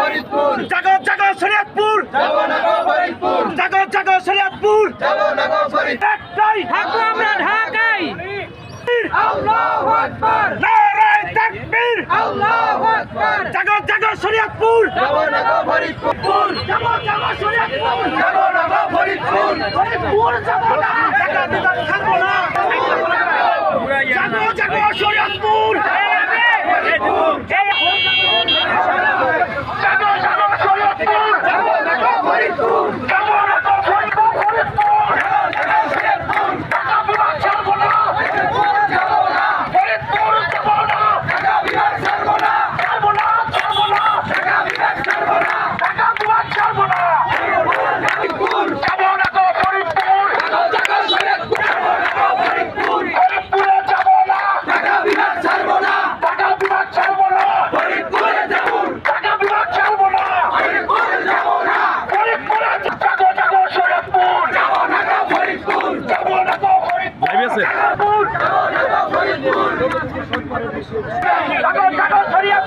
ফরিদপুর জাগো জাগো শরীয়তপুর যাব না গো ফরিদপুর জাগো জাগো শরীয়তপুর যাব না গো ফরিদপুর একটাই থাকবো আমরা ঢাকায় আল্লাহু আকবার নারায়ে তাকবীর আল্লাহু আকবার জাগো জাগো শরীয়তপুর যাব না গো ফরিদপুর জাগো জাগো শরীয়তপুর যাব না গো ফরিদপুর ফরিদপুর যাবো না ঢাকা বিভাগ থাকবো না জাগো জাগো শরীয়তপুর জাগো জাগো শরীয়তপুর যাব না গো ফরিদপুর যাবো না তো ফরিদপুর ফরিদপুর ঢাকা বিভাগ ছাড়বো না যাব না ফরিদপুর যাবো না ঢাকা বিভাগ ছাড়বো না ছাড়বো না ছাড়বো না ঢাকা বিভাগ ছাড়বো না ঢাকা বিভাগ ছাড়বো না ফরিদপুর যাবো না তো ফরিদপুর জাগো শরীয়তপুর যাব না গো ফরিদপুর ফরিদপুরে যাবো না ঢাকা বিভাগ ছাড়বো না ঢাকা বিভাগ ছাড়বো না ফরিদপুরে যাব ঢাকা বিভাগ ছাড়বো না ফরিদপুরে যাব না ফরিদপুরে জাগো জাগো শরীয়তপুর যাব না গো ফরিদপুর যাবো না তো ফরিদপুর যাব না গো ফরিদপুর জাগো জাগো শরীয়তপুর